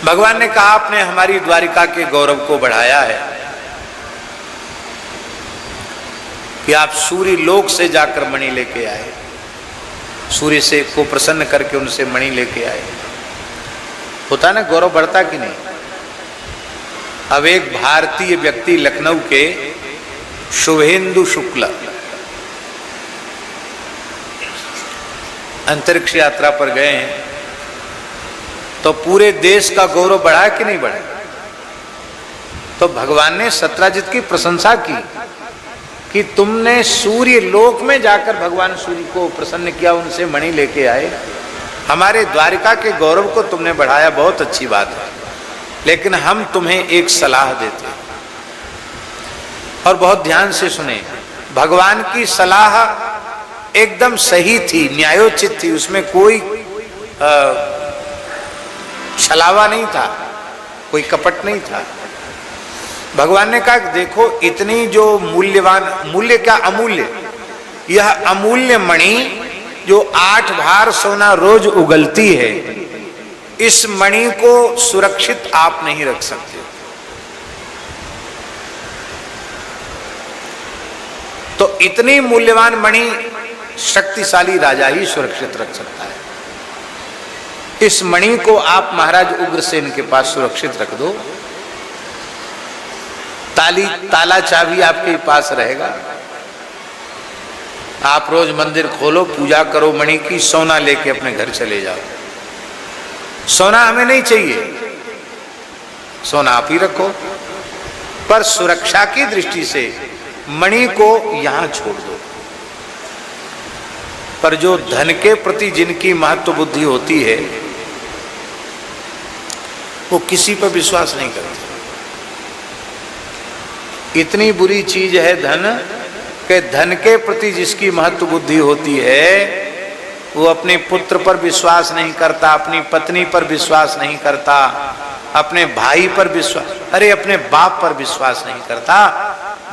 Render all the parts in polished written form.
भगवान ने कहा आपने हमारी द्वारिका के गौरव को बढ़ाया है कि आप सूर्य लोक से जाकर मणि लेके आए, सूर्य से को प्रसन्न करके उनसे मणि लेके आए। होता ना गौरव बढ़ता कि नहीं। अब एक भारतीय व्यक्ति लखनऊ के शुभेंदु शुक्ला अंतरिक्ष यात्रा पर गए हैं, तो पूरे देश का गौरव बढ़ा कि नहीं बढ़ा। तो भगवान ने सत्राजित की प्रशंसा की कि तुमने सूर्य लोक में जाकर भगवान सूर्य को प्रसन्न किया, उनसे मणि लेके आए, हमारे द्वारिका के गौरव को तुमने बढ़ाया, बहुत अच्छी बात है। लेकिन हम तुम्हें एक सलाह देते हैं और बहुत ध्यान से सुने। भगवान की सलाह एकदम सही थी, न्यायोचित थी, उसमें कोई छलावा नहीं था, कोई कपट नहीं था। भगवान ने कहा देखो इतनी जो मूल्यवान, मूल्य क्या अमूल्य, यह अमूल्य मणि जो 8 भार सोना रोज उगलती है, इस मणि को सुरक्षित आप नहीं रख सकते। तो इतनी मूल्यवान मणि शक्तिशाली राजा ही सुरक्षित रख सकता है। इस मणि को आप महाराज उग्रसेन के पास सुरक्षित रख दो, ताला चाबी आपके पास रहेगा, आप रोज मंदिर खोलो, पूजा करो मणि की, सोना लेके अपने घर चले जाओ। सोना हमें नहीं चाहिए, सोना आप ही रखो, पर सुरक्षा की दृष्टि से मणि को यहां छोड़ दो। पर जो धन के प्रति जिनकी महत्व बुद्धि होती है वो किसी पर विश्वास नहीं करते। इतनी बुरी चीज है धन कि धन के प्रति जिसकी महत्व बुद्धि होती है वो अपने पुत्र पर विश्वास नहीं करता, अपनी पत्नी पर विश्वास नहीं करता, अपने भाई पर विश्वास, अरे अपने बाप पर विश्वास नहीं करता,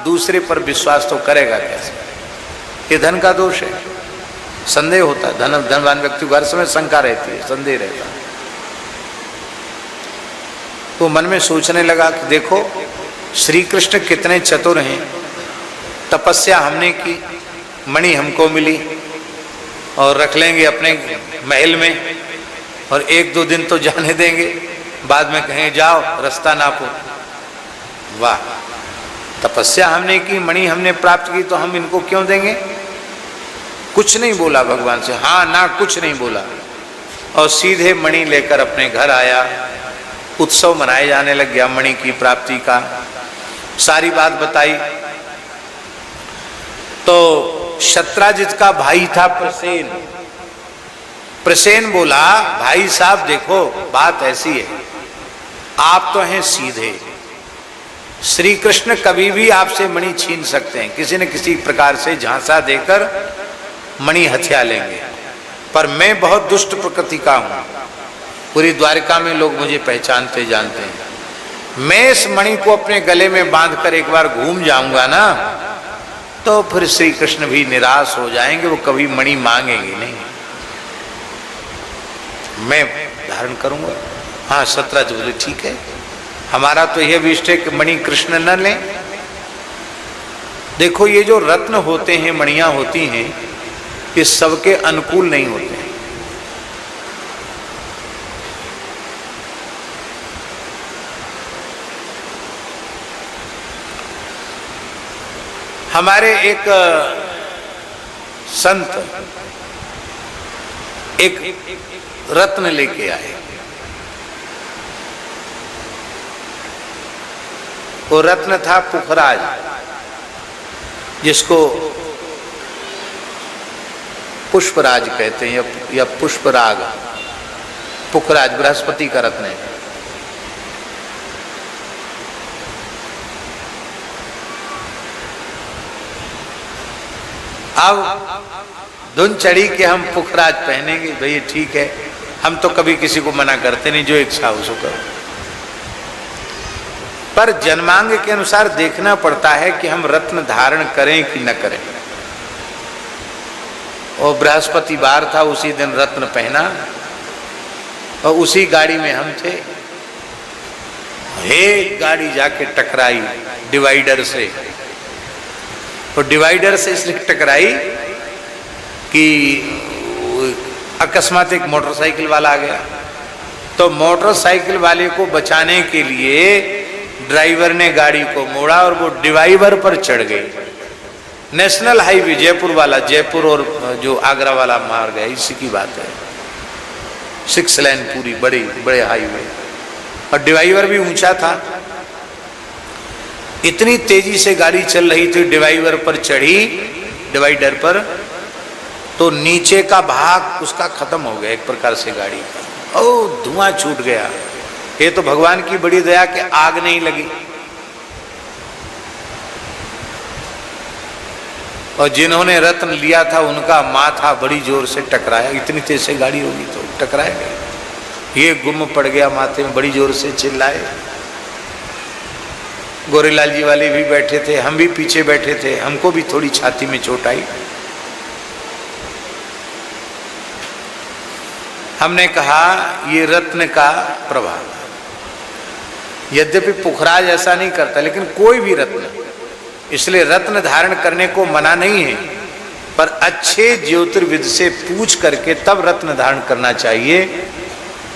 दूसरे पर विश्वास तो करेगा कैसे। ये धन का दोष है, संदेह होता है। धनवान व्यक्ति को हर समय शंका रहती है, संदेह रहता है। तो मन में सोचने लगा कि देखो श्री कृष्ण कितने चतुर हैं, तपस्या हमने की, मणि हमको मिली और रख लेंगे अपने महल में और 1-2 दिन तो जाने देंगे, बाद में कहें जाओ रास्ता नापो। वाह, तपस्या हमने की, मणि हमने प्राप्त की, तो हम इनको क्यों देंगे। कुछ नहीं बोला भगवान से, हाँ ना कुछ नहीं बोला, और सीधे मणि लेकर अपने घर आया। उत्सव मनाए जाने लग गया मणि की प्राप्ति का, सारी बात बताई। तो सत्राजित का भाई था प्रसेन। प्रसेन बोला भाई साहब देखो बात ऐसी है, आप तो हैं सीधे, श्री कृष्ण कभी भी आपसे मणि छीन सकते हैं, किसी न किसी प्रकार से झांसा देकर मणि हथिया लेंगे, पर मैं बहुत दुष्ट प्रकृति का हूं, पूरी द्वारिका में लोग मुझे पहचानते जानते हैं। मैं इस मणि को अपने गले में बांधकर एक बार घूम जाऊंगा ना, तो फिर श्री कृष्ण भी निराश हो जाएंगे, वो कभी मणि मांगेंगे नहीं, मैं धारण करूंगा। हाँ सत्राजित बोले ठीक है, हमारा तो यह विष्ट है कि मणि कृष्ण न लें। देखो ये जो रत्न होते हैं, मणियां होती हैं, ये सबके अनुकूल नहीं होते हैं। हमारे एक संत एक रत्न लेके आए, वो रत्न था पुखराज, जिसको पुष्पराज कहते हैं या पुष्पराग। पुखराज बृहस्पति का रत्न है। अब धुन चढ़ी कि हम पुखराज पहनेंगे, भैया ठीक है, हम तो कभी किसी को मना करते नहीं, जो इच्छा हो सो करो। पर जन्मांग के अनुसार देखना पड़ता है कि हम रत्न धारण करें कि न करें। और बृहस्पति वार था, उसी दिन रत्न पहना और उसी गाड़ी में हम थे। एक गाड़ी जाके टकराई डिवाइडर से, और डिवाइडर से इसलिए टकराई कि अकस्मात एक मोटरसाइकिल वाला आ गया। तो मोटरसाइकिल वाले को बचाने के लिए ड्राइवर ने गाड़ी को मोड़ा और वो डिवाइडर पर चढ़ गई। नेशनल हाईवे जयपुर वाला, जयपुर और जो आगरा वाला मार्ग है, इसी की बात है। 6 लेन पूरी बड़े बड़े हाईवे, और डिवाइडर भी ऊंचा था। इतनी तेजी से गाड़ी चल रही थी, डिवाइडर पर चढ़ी, डिवाइडर पर, तो नीचे का भाग उसका खत्म हो गया एक प्रकार से गाड़ी का। ओ धुआं छूट गया। ये तो भगवान की बड़ी दया कि आग नहीं लगी। और जिन्होंने रत्न लिया था उनका माथा बड़ी जोर से टकराया। इतनी तेज से गाड़ी होगी तो टकराएगा। ये गुम पड़ गया माथे में, बड़ी जोर से चिल्लाए। गोरेलाल जी वाले भी बैठे थे, हम भी पीछे बैठे थे, हमको भी थोड़ी छाती में चोट आई। हमने कहा ये रत्न का प्रभाव। यद्यपि पुखराज ऐसा नहीं करता, लेकिन कोई भी रत्न, इसलिए रत्न धारण करने को मना नहीं है, पर अच्छे ज्योतिर्विद से पूछ करके तब रत्न धारण करना चाहिए,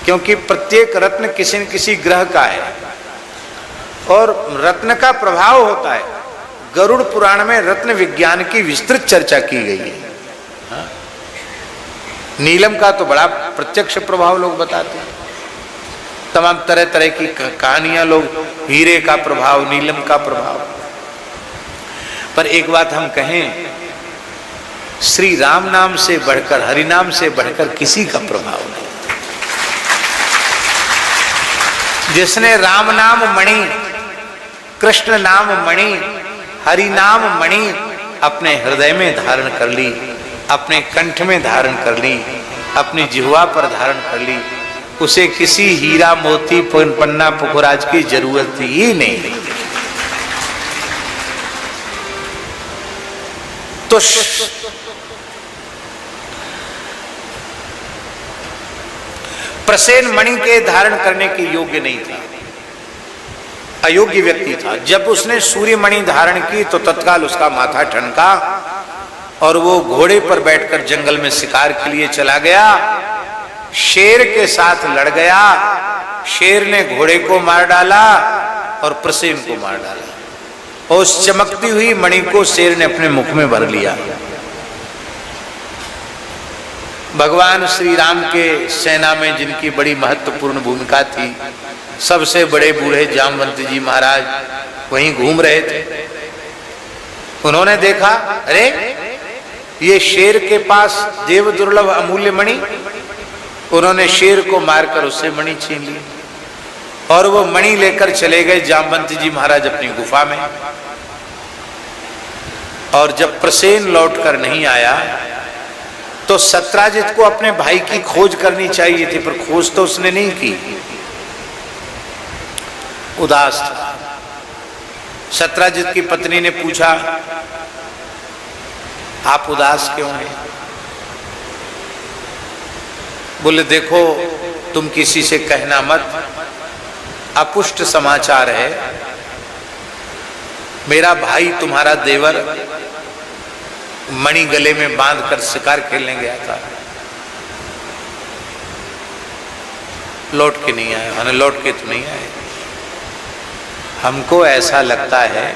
क्योंकि प्रत्येक रत्न किसी न किसी ग्रह का है और रत्न का प्रभाव होता है। गरुड़ पुराण में रत्न विज्ञान की विस्तृत चर्चा की गई है। हाँ? नीलम का तो बड़ा प्रत्यक्ष प्रभाव लोग बताते हैं, तमाम तरह तरह की कहानियां लोग, हीरे का प्रभाव, नीलम का प्रभाव। पर एक बात हम कहें, श्री राम नाम से बढ़कर, हरि नाम से बढ़कर किसी का प्रभाव नहीं। जिसने राम नाम मणि, कृष्ण नाम मणि, हरि नाम मणि अपने हृदय में धारण कर ली, अपने कंठ में धारण कर ली, अपनी जिह्वा पर धारण कर ली, उसे किसी हीरा मोती पन्ना पुखराज की जरूरत ही नहीं। तो प्रसेन मणि के धारण करने के योग्य नहीं था, अयोग्य व्यक्ति था। जब उसने सूर्य मणि धारण की तो तत्काल उसका माथा ठनका और वो घोड़े पर बैठकर जंगल में शिकार के लिए चला गया। शेर के साथ लड़ गया, शेर ने घोड़े को मार डाला और प्रसेन को मार डाला, और उस चमकती हुई मणि को शेर ने अपने मुख में भर लिया। भगवान श्री राम के सेना में जिनकी बड़ी महत्वपूर्ण भूमिका थी, सबसे बड़े बूढ़े जामवंत जी महाराज वहीं घूम रहे थे। उन्होंने देखा, अरे ये शेर के पास देव दुर्लभ अमूल्य मणि। उन्होंने शेर को मारकर उससे मणि छीन ली और वो मणि लेकर चले गए जामवंत जी महाराज अपनी गुफा में। और जब प्रसेन लौटकर नहीं आया तो सत्राजित को अपने भाई की खोज करनी चाहिए थी, पर खोज तो उसने नहीं की, उदास था। सत्राजित की पत्नी ने पूछा, आप उदास क्यों हैं? बोले, देखो तुम किसी से कहना मत, अपुष्ट समाचार है, मेरा भाई तुम्हारा देवर मणि गले में बांधकर शिकार खेलने गया था, लौट के नहीं आए। मैंने लौट के तो नहीं आए। हमको ऐसा लगता है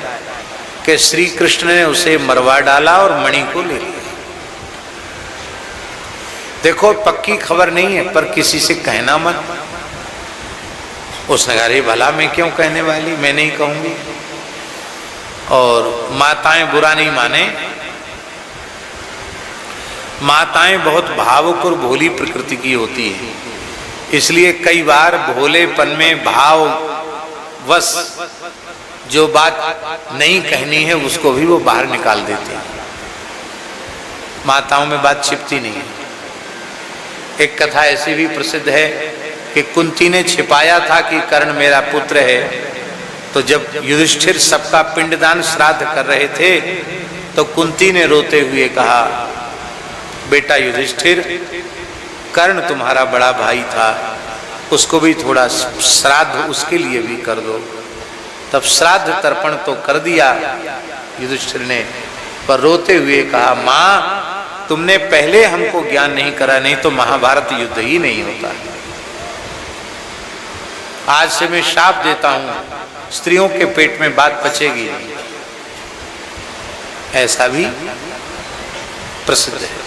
कि श्री कृष्ण ने उसे मरवा डाला और मणि को ले लिया। देखो पक्की खबर नहीं है, पर किसी से कहना मत। उसने कहा, अरे भला मैं क्यों कहने वाली, मैं नहीं कहूंगी। और माताएं बुरा नहीं माने, माताएं बहुत भावुक और भोली प्रकृति की होती है, इसलिए कई बार भोलेपन में भाव वश जो बात नहीं कहनी है उसको भी वो बाहर निकाल देते हैं। माताओं में बात छिपती नहीं है। एक कथा ऐसी भी प्रसिद्ध है कि कुंती ने छिपाया था कि कर्ण मेरा पुत्र है, तो जब युधिष्ठिर सबका पिंडदान श्राद्ध कर रहे थे तो कुंती ने रोते हुए कहा, बेटा युधिष्ठिर, कर्ण तुम्हारा बड़ा भाई था, उसको भी थोड़ा श्राद्ध उसके लिए भी कर दो। तब श्राद्ध तर्पण तो कर दिया युधिष्ठिर ने, पर रोते हुए कहा, मां तुमने पहले हमको ज्ञान नहीं करा, नहीं तो महाभारत युद्ध ही नहीं होता। आज से मैं शाप देता हूं, स्त्रियों के पेट में बात पचेगी नहीं। ऐसा भी प्रसिद्ध है।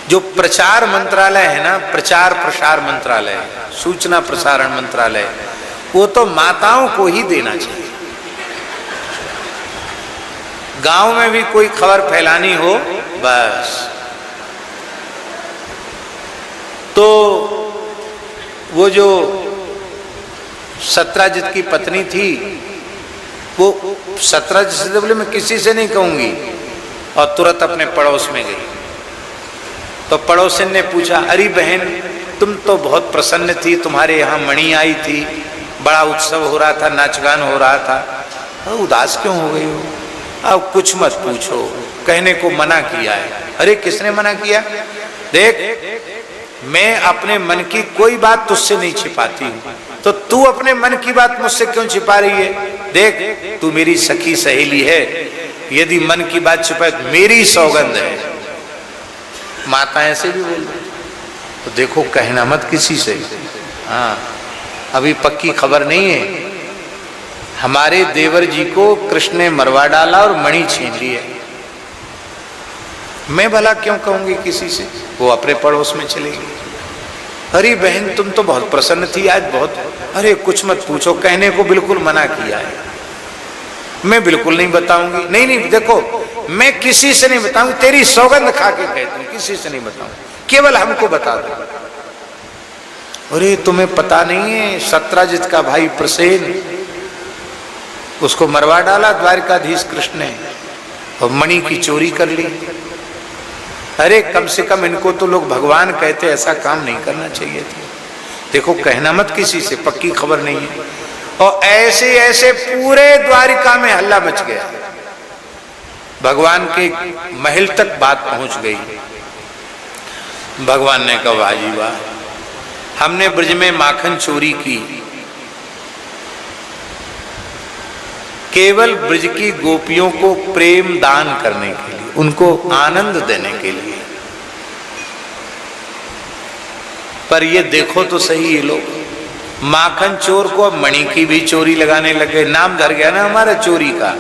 जो प्रचार मंत्रालय है ना, प्रचार प्रसार मंत्रालय, सूचना प्रसारण मंत्रालय, वो तो माताओं को ही देना चाहिए। गांव में भी कोई खबर फैलानी हो, बस तो वो जो सत्राजित की पत्नी थी, वो सत्राजित से बोले मैं किसी से नहीं कहूंगी, और तुरंत अपने पड़ोस में गई। तो पड़ोसन ने पूछा, अरे बहन तुम तो बहुत प्रसन्न थी, तुम्हारे यहाँ मणि आई थी, बड़ा उत्सव हो रहा था, नाचगान हो रहा था, उदास क्यों हो गई हो? अब कुछ मत पूछो, कहने को मना किया है। अरे किसने मना किया? देख मैं अपने मन की कोई बात तुझसे नहीं छिपाती हूँ, तो तू अपने मन की बात मुझसे क्यों छिपा रही है? देख तू मेरी सखी सहेली है, यदि मन की बात छिपाए तो मेरी सौगंध है। माता ऐसे भी बोल रही, तो देखो कहना मत किसी से। हाँ अभी पक्की खबर नहीं है, हमारे देवर जी को कृष्ण ने मरवा डाला और मणि छीन ली है। मैं भला क्यों कहूंगी किसी से? वो अपने पड़ोस में चली गई। अरे बहन तुम तो बहुत प्रसन्न थी आज, बहुत, अरे कुछ मत पूछो, कहने को बिल्कुल मना किया है, मैं बिल्कुल नहीं बताऊंगी। नहीं नहीं देखो मैं किसी से नहीं बताऊंगी, तेरी सौगंध खा के कहती हूँ, किसी से नहीं बताऊंगी, केवल हमको बता दो। अरे तुम्हें पता नहीं है, सत्राजित का भाई प्रसेन, उसको मरवा डाला द्वारकाधीश कृष्ण ने, और मणि की चोरी कर ली। अरे कम से कम इनको तो लोग भगवान कहते, ऐसा काम नहीं करना चाहिए था। देखो कहना मत किसी से, पक्की खबर नहीं है। और ऐसे ऐसे पूरे द्वारिका में हल्ला मच गया, भगवान के महल तक बात पहुंच गई। भगवान ने कहा वाह जी वाह, हमने ब्रज में माखन चोरी की, केवल ब्रज की गोपियों को प्रेम दान करने के लिए, उनको आनंद देने के लिए। पर ये देखो तो सही, ये लोग माखन चोर को अब मणि की भी चोरी लगाने लगे। नाम धर गया ना हमारा चोरी का,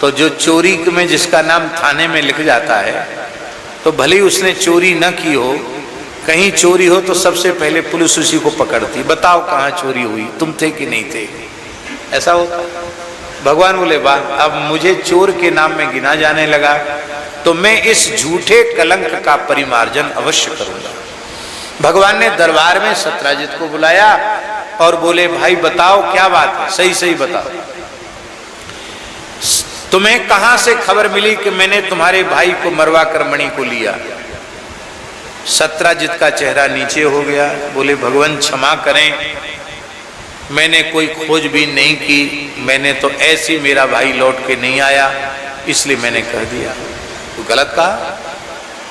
तो जो चोरी में जिसका नाम थाने में लिख जाता है, तो भले ही उसने चोरी न की हो, कहीं चोरी हो तो सबसे पहले पुलिस उसी को पकड़ती, बताओ कहाँ चोरी हुई, तुम थे कि नहीं थे, ऐसा होता। भगवान बोले वाह, अब मुझे चोर के नाम में गिना जाने लगा, तो मैं इस झूठे कलंक का परिमार्जन अवश्य करूंगा। भगवान ने दरबार में सत्राजित को बुलाया और बोले भाई बताओ क्या बात है, सही सही बताओ, तुम्हें कहां से खबर मिली कि मैंने तुम्हारे भाई को मरवा कर मणि को लिया? सत्राजित का चेहरा नीचे हो गया, बोले भगवान क्षमा करें, मैंने कोई खोजबीन नहीं की, मैंने तो ऐसी मेरा भाई लौट के नहीं आया, इसलिए मैंने कह दिया। तो गलत कहा,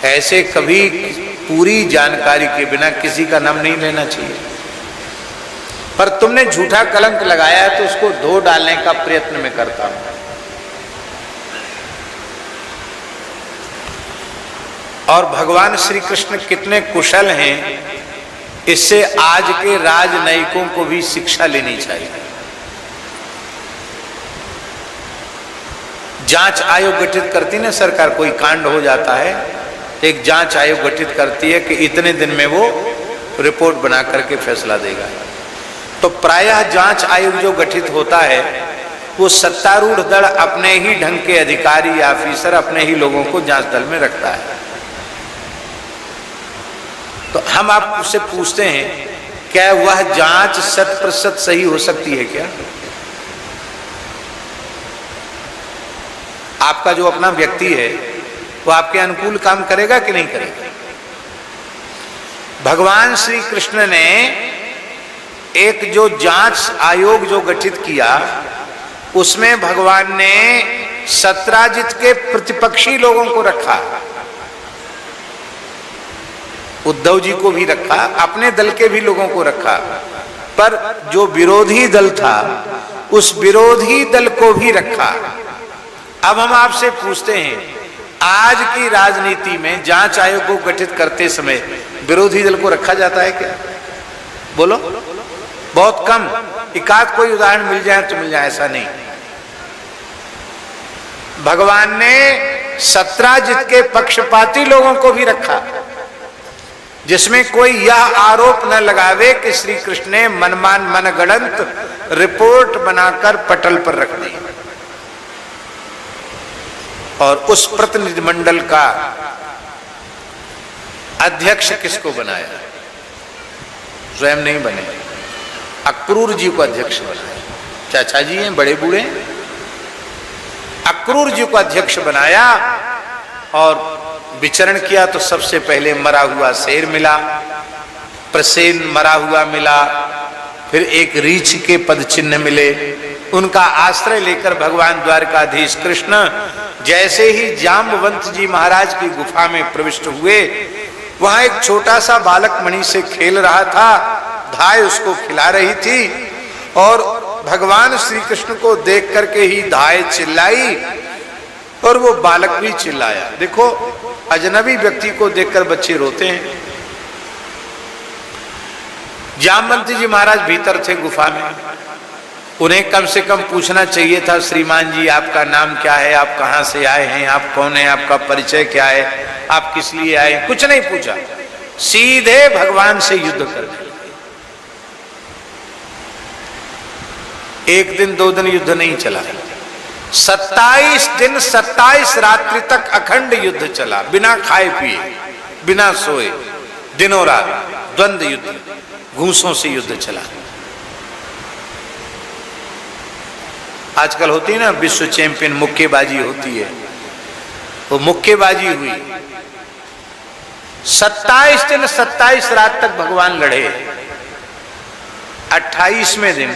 ऐसे कभी पूरी जानकारी के बिना किसी का नाम नहीं लेना चाहिए। पर तुमने झूठा कलंक लगाया है तो उसको धो डालने का प्रयत्न मैं करता हूं। और भगवान श्री कृष्ण कितने कुशल हैं, इससे आज के राजनयिकों को भी शिक्षा लेनी चाहिए। जांच आयोग गठित करती ना सरकार, कोई कांड हो जाता है, एक जांच आयोग गठित करती है कि इतने दिन में वो रिपोर्ट बना करके फैसला देगा। तो प्रायः जांच आयोग जो गठित होता है, वो सत्तारूढ़ दल अपने ही ढंग के अधिकारी या ऑफिसर अपने ही लोगों को जांच दल में रखता है। तो हम आपसे पूछते हैं, क्या वह जांच 100% सही हो सकती है क्या? आपका जो अपना व्यक्ति है वो आपके अनुकूल काम करेगा कि नहीं करेगा? भगवान श्री कृष्ण ने एक जो जांच आयोग जो गठित किया, उसमें भगवान ने सत्राजित के प्रतिपक्षी लोगों को रखा, उद्धव जी को भी रखा, अपने दल के भी लोगों को रखा, पर जो विरोधी दल था उस विरोधी दल को भी रखा। अब हम आपसे पूछते हैं, आज की राजनीति में जांच आयोग को गठित करते समय विरोधी दल को रखा जाता है क्या? बोलो, बहुत कम, एकाध कोई उदाहरण मिल जाए तो मिल जाए, ऐसा नहीं। भगवान ने सत्राजित के पक्षपाती लोगों को भी रखा, जिसमें कोई यह आरोप न लगावे कि श्री कृष्ण ने मनमान मनगढ़ंत रिपोर्ट बनाकर पटल पर रख दी। और उस प्रतिनिधिमंडल का अध्यक्ष किसको बनाया? स्वयं नहीं बने, अक्रूर जी को अध्यक्ष बनाया। चाचा जी हैं, बड़े बूढ़े, अक्रूर जी को अध्यक्ष बनाया और विचरण किया तो सबसे पहले मरा हुआ शेर मिला, प्रसेन मरा हुआ मिला, फिर एक रीछ के पद चिन्ह मिले। उनका आश्रय लेकर भगवान द्वारकाधीश कृष्ण जैसे ही जाम्बवंत जी महाराज की गुफा में प्रविष्ट हुए, वहां एक छोटा सा बालक मणि से खेल रहा था, धाय उसको खिला रही थी और भगवान श्री कृष्ण को देख करके ही धाय चिल्लाई और वो बालक भी चिल्लाया। देखो, अजनबी व्यक्ति को देखकर बच्चे रोते हैं। जामवंत जी महाराज भीतर थे गुफा में, उन्हें कम से कम पूछना चाहिए था, श्रीमान जी आपका नाम क्या है, आप कहां से आए हैं, आप कौन है, आपका परिचय क्या है, आप किस लिए आए? कुछ नहीं पूछा, सीधे भगवान से युद्ध कर दिया। एक दिन दो दिन युद्ध नहीं चला, 27 दिन 27 रात्रि तक अखंड युद्ध चला, बिना खाए पिए, बिना सोए, दिनों रात द्वंद्व युद्ध, घूसों से युद्ध चला। आजकल होती है ना विश्व चैंपियन मुक्केबाजी होती है, वो मुक्केबाजी हुई। 27 दिन 27 रात तक भगवान लड़े। 28वें दिन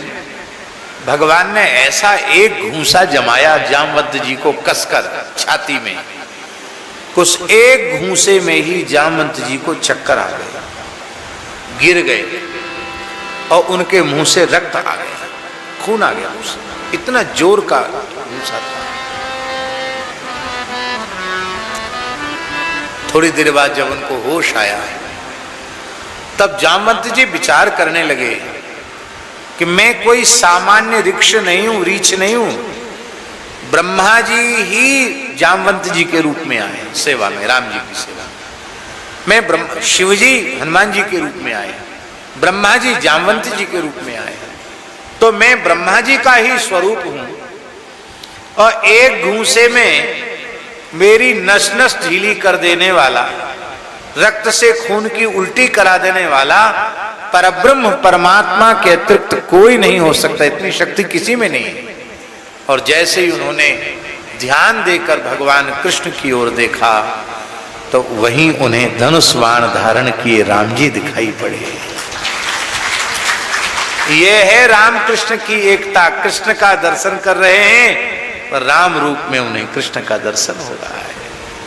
भगवान ने ऐसा एक घूंसा जमाया जामवंत जी को कसकर छाती में, उस एक घूंसे में ही जामवंत जी को चक्कर आ गया, गिर गए और उनके मुंह से रक्त आ गया, खून आ गया मुंह से, इतना जोर का घूंसा था। थोड़ी देर बाद जब उनको होश आया, तब जामवंत जी विचार करने लगे कि मैं कोई सामान्य ऋक्ष नहीं हूं, रीछ नहीं हूं, ब्रह्मा जी ही जामवंत जी के रूप में आए सेवा में, राम जी की सेवा में। मैं शिव जी हनुमान जी के रूप में आए, ब्रह्मा जी जामवंत जी के रूप में आए, तो मैं ब्रह्मा जी का ही स्वरूप हूं। और एक घूंसे में मेरी नस नस ढीली कर देने वाला, रक्त से खून की उल्टी करा देने वाला परब्रह्म परमात्मा के अतिरिक्त कोई नहीं हो सकता, इतनी शक्ति किसी में नहीं है। और जैसे ही उन्होंने ध्यान देकर भगवान कृष्ण की ओर देखा, तो वहीं उन्हें धनुष बाण धारण किए राम जी दिखाई पड़े। ये है राम कृष्ण की एकता। कृष्ण का दर्शन कर रहे हैं पर राम रूप में उन्हें कृष्ण का दर्शन हो रहा है।